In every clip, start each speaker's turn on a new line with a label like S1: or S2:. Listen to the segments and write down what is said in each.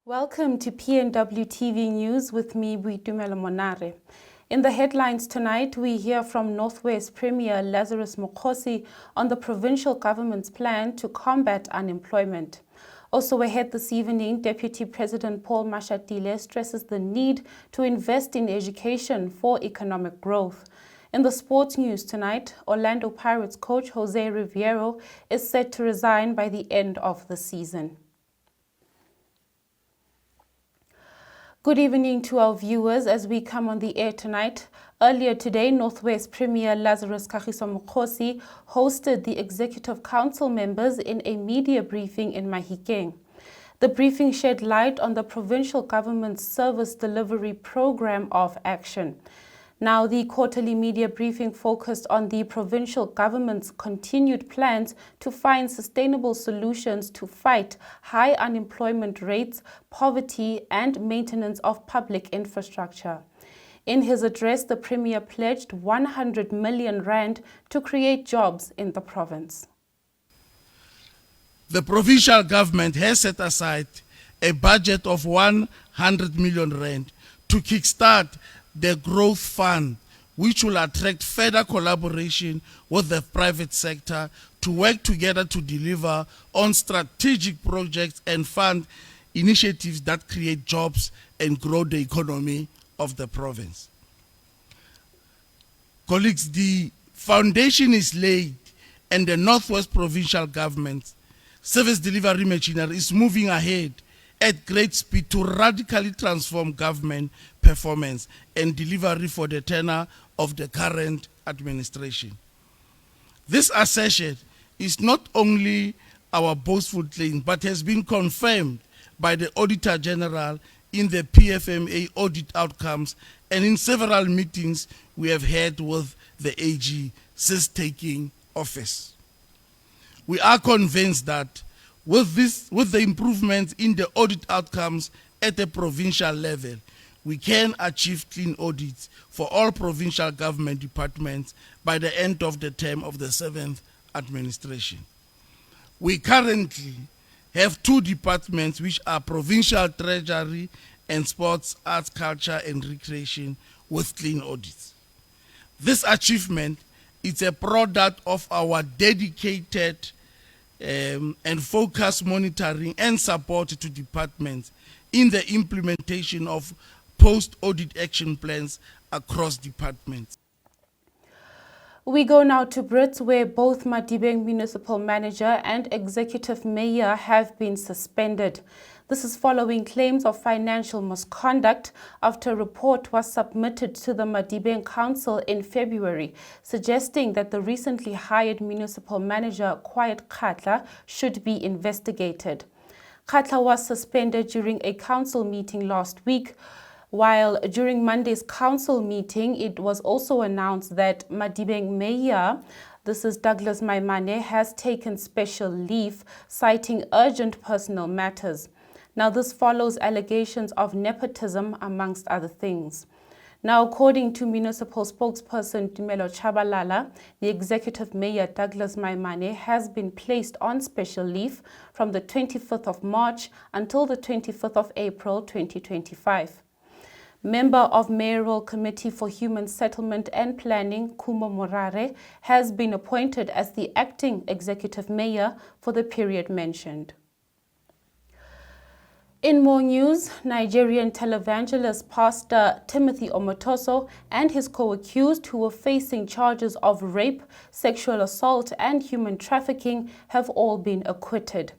S1: Welcome to PNW TV News with me, Boitumelo Monare. In the headlines tonight, we hear from Northwest Premier Lazarus Mokgosi on the provincial government's plan to combat unemployment. Also ahead this evening, Deputy President Paul Mashatile stresses the need to invest in education for economic growth. In the sports news tonight, Orlando Pirates coach José Riveiro is set to resign by the end of the season. Good evening to our viewers as we come on the air tonight. Earlier today, Northwest Premier Lazarus Mokgosi hosted the Executive Council members in a media briefing in Mahikeng. The briefing shed light on the provincial government's service delivery program of action. Now, the quarterly media briefing focused on the provincial government's continued plans to find sustainable solutions to fight high unemployment rates, poverty, and maintenance of public infrastructure. In his address, the Premier pledged 100 million rand to create jobs in the province.
S2: The provincial government has set aside a budget of 100 million rand to kickstart the growth fund, which will attract further collaboration with the private sector to work together to deliver on strategic projects and fund initiatives that create jobs and grow the economy of the province. Colleagues, the foundation is laid and the Northwest Provincial Government's service delivery machinery is moving ahead at great speed to radically transform government performance and delivery for the tenure of the current administration. This assertion is not only our boastful claim, but has been confirmed by the Auditor General in the PFMA audit outcomes and in several meetings we have had with the AG since taking office. We are convinced that with the improvements in the audit outcomes at the provincial level, we can achieve clean audits for all provincial government departments by the end of the term of the 7th administration. We currently have 2 departments which are Provincial Treasury and Sports, Arts, Culture and Recreation with clean audits. This achievement is a product of our dedicated and focused monitoring and support to departments in the implementation of post-audit action plans across departments.
S1: We go now to Brits, where both Madibeng municipal manager and executive mayor have been suspended. This is following claims of financial misconduct after a report was submitted to the Madibeng Council in February, suggesting that the recently hired municipal manager, Quiet Khatla, should be investigated. Khatla was suspended during a council meeting last week, while during Monday's council meeting, it was also announced that Madibeng Mayor, this is Douglas Maimane, has taken special leave, citing urgent personal matters. Now, this follows allegations of nepotism, amongst other things. Now, according to municipal spokesperson Boitumelo Chabalala, the executive mayor Douglas Maimane has been placed on special leave from the 25th of March until the 25th of April 2025. Member of Mayoral Committee for Human Settlement and Planning, Kumo Morare, has been appointed as the acting executive mayor for the period mentioned. In more news, Nigerian televangelist Pastor Timothy Omotoso and his co-accused, who were facing charges of rape, sexual assault and human trafficking, have all been acquitted.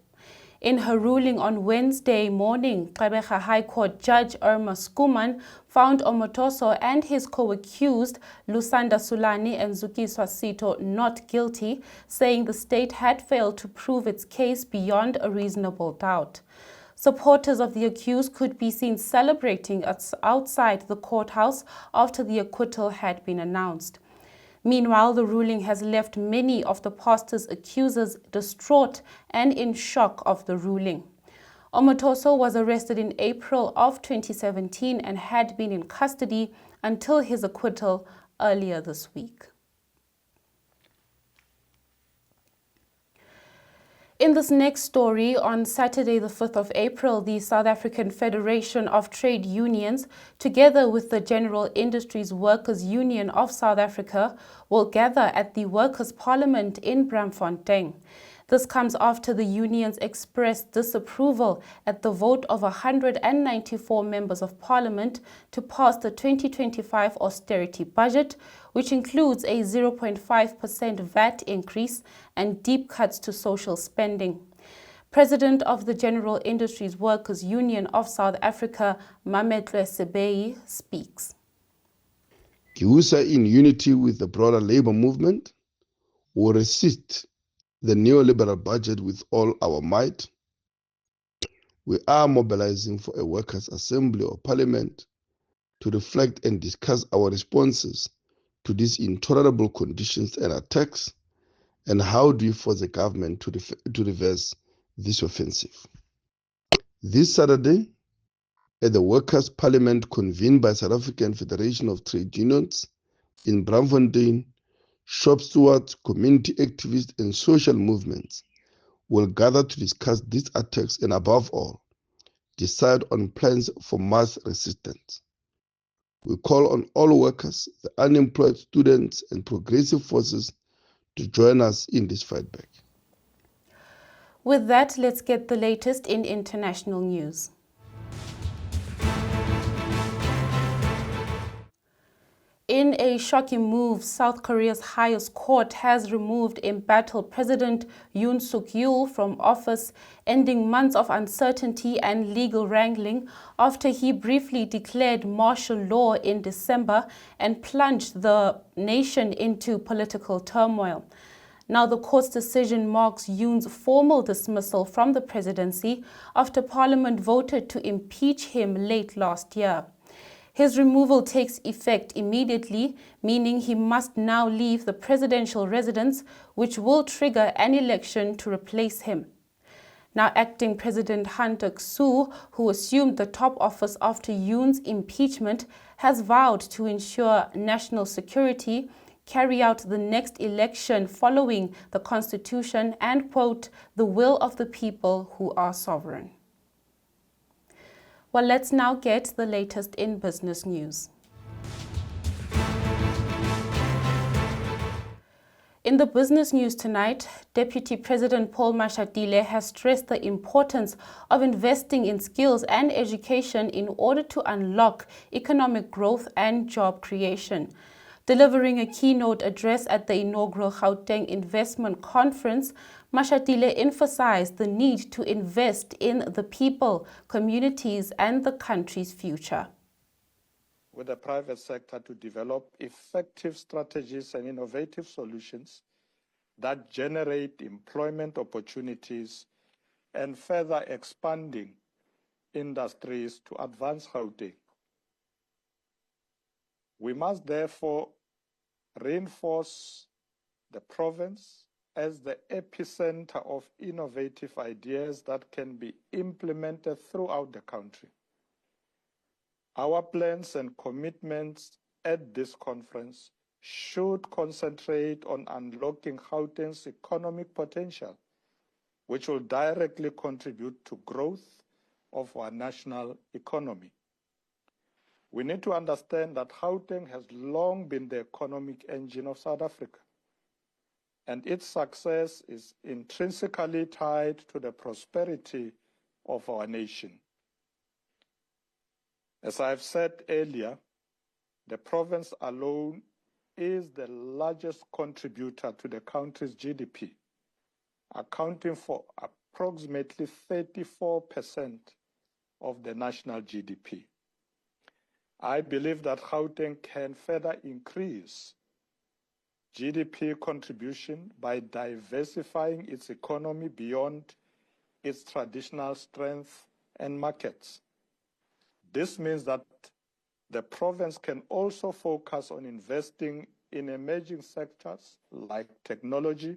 S1: In her ruling on Wednesday morning, Gqeberha High Court Judge Irma Skuman found Omotoso and his co-accused, Lusanda Sulani and Zukiswa Sito, not guilty, saying the state had failed to prove its case beyond a reasonable doubt. Supporters of the accused could be seen celebrating outside the courthouse after the acquittal had been announced. Meanwhile, the ruling has left many of the pastor's accusers distraught and in shock of the ruling. Omotoso was arrested in April of 2017 and had been in custody until his acquittal earlier this week. In this next story, on Saturday, the 5th of April, the South African Federation of Trade Unions, together with the General Industries Workers Union of South Africa, will gather at the Workers' Parliament in Braamfontein. This comes after the unions expressed disapproval at the vote of 194 members of parliament to pass the 2025 austerity budget, which includes a 0.5% VAT increase and deep cuts to social spending. President of the General Industries Workers Union of South Africa, Mametlwe Sebei, speaks.
S3: GIWUSA, in unity with the broader labor movement, will resist the neoliberal budget with all our might. We are mobilizing for a workers' assembly or parliament to reflect and discuss our responses to these intolerable conditions and attacks, and how do we force the government to reverse this offensive. This Saturday, at the Workers' Parliament convened by South African Federation of Trade Unions in Braamfontein, shop stewards, community activists, and social movements will gather to discuss these attacks and, above all, decide on plans for mass resistance. We call on all workers, the unemployed, students, and progressive forces to join us in this fight back.
S1: With that, let's get the latest in international news. In a shocking move, South Korea's highest court has removed embattled President Yoon Suk Yeol from office, ending months of uncertainty and legal wrangling after he briefly declared martial law in December and plunged the nation into political turmoil. Now, the court's decision marks Yoon's formal dismissal from the presidency after Parliament voted to impeach him late last year. His removal takes effect immediately, meaning he must now leave the presidential residence, which will trigger an election to replace him. Now, acting President Han Duck-soo, who assumed the top office after Yoon's impeachment, has vowed to ensure national security, carry out the next election following the Constitution and, quote, the will of the people who are sovereign. Well, let's now get the latest in business news. In the business news tonight, Deputy President Paul Mashatile has stressed the importance of investing in skills and education in order to unlock economic growth and job creation. Delivering a keynote address at the inaugural Gauteng Investment Conference, Mashatile emphasized the need to invest in the people, communities, and the country's future.
S4: With the private sector to develop effective strategies and innovative solutions that generate employment opportunities and further expanding industries to advance Gauteng. We must therefore reinforce the province as the epicenter of innovative ideas that can be implemented throughout the country. Our plans and commitments at this conference should concentrate on unlocking Gauteng's economic potential, which will directly contribute to growth of our national economy. We need to understand that Gauteng has long been the economic engine of South Africa, and its success is intrinsically tied to the prosperity of our nation. As I've said earlier, the province alone is the largest contributor to the country's GDP, accounting for approximately 34% of the national GDP. I believe that Gauteng can further increase GDP contribution by diversifying its economy beyond its traditional strength and markets. This means that the province can also focus on investing in emerging sectors like technology,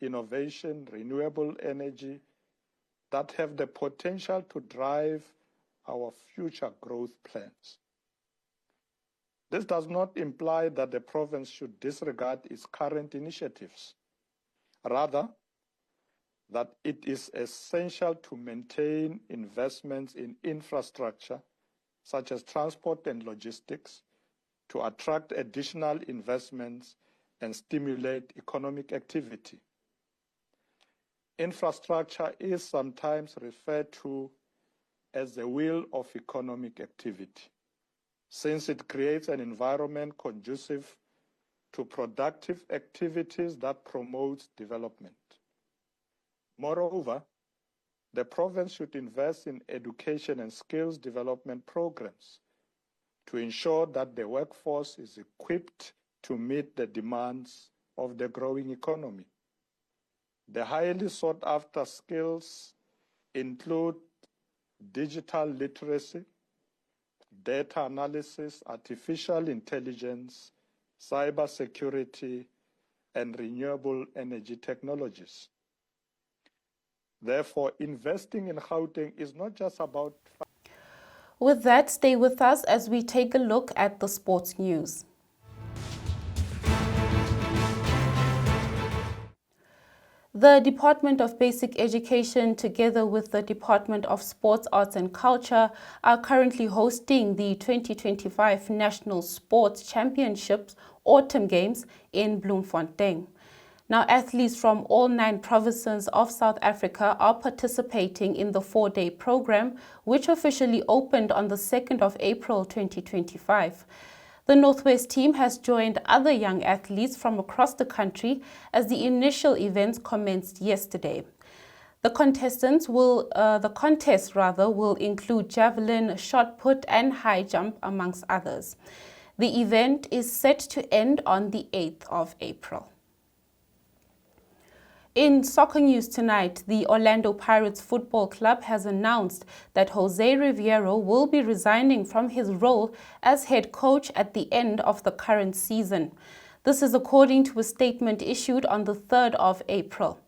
S4: innovation, renewable energy, that have the potential to drive our future growth plans. This does not imply that the province should disregard its current initiatives. Rather, that it is essential to maintain investments in infrastructure, such as transport and logistics, to attract additional investments and stimulate economic activity. Infrastructure is sometimes referred to as the wheel of economic activity, since it creates an environment conducive to productive activities that promotes development. Moreover, the province should invest in education and skills development programs to ensure that the workforce is equipped to meet the demands of the growing economy. The highly sought-after skills include digital literacy, data analysis, artificial intelligence, cybersecurity, and renewable energy technologies. Therefore, investing in Gauteng is not just about...
S1: With that, stay with us as we take a look at the sports news. The Department of Basic Education, together with the Department of Sports, Arts and Culture, are currently hosting the 2025 National Sports Championships Autumn Games in Bloemfontein. Now, athletes from all 9 provinces of South Africa are participating in the 4-day program, which officially opened on the 2nd of April 2025. The Northwest team has joined other young athletes from across the country as the initial events commenced yesterday. The contest will include javelin, shot put, and high jump, amongst others. The event is set to end on the 8th of April. In soccer news tonight, the Orlando Pirates Football Club has announced that José Riveiro will be resigning from his role as head coach at the end of the current season. This is according to a statement issued on the 3rd of April.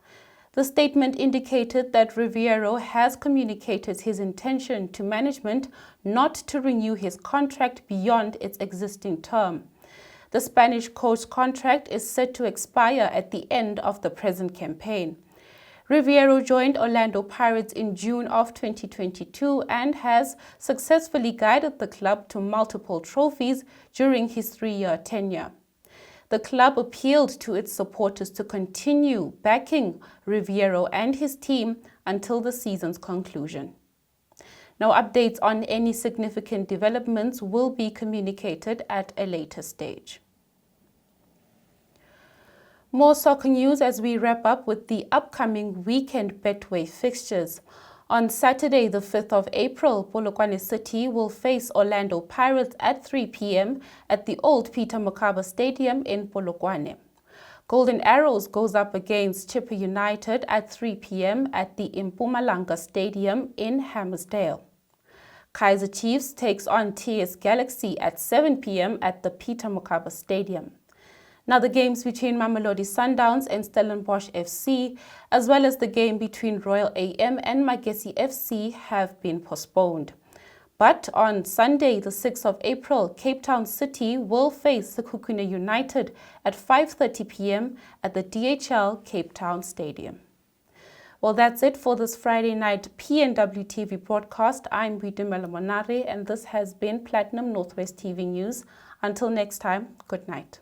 S1: The statement indicated that Riveiro has communicated his intention to management not to renew his contract beyond its existing term. The Spanish coach's contract is set to expire at the end of the present campaign. Riveiro joined Orlando Pirates in June of 2022 and has successfully guided the club to multiple trophies during his 3-year tenure. The club appealed to its supporters to continue backing Riveiro and his team until the season's conclusion. Now, updates on any significant developments will be communicated at a later stage. More soccer news as we wrap up with the upcoming weekend Betway fixtures. On Saturday, the 5th of April, Polokwane City will face Orlando Pirates at 3 p.m. at the old Peter Mokaba Stadium in Polokwane. Golden Arrows goes up against Chippa United at 3 p.m. at the Mpumalanga Stadium in Hammersdale. Kaizer Chiefs takes on TS Galaxy at 7 p.m. at the Peter Mokaba Stadium. Now, the games between Mamelodi Sundowns and Stellenbosch FC, as well as the game between Royal AM and Magesi FC, have been postponed. But on Sunday, the 6th of April, Cape Town City will face Sekhukhune United at 5:30 p.m. at the DHL Cape Town Stadium. Well, that's it for this Friday night PNW TV broadcast. I'm Boitumelo Monare, and this has been Platinum Northwest TV News. Until next time, good night.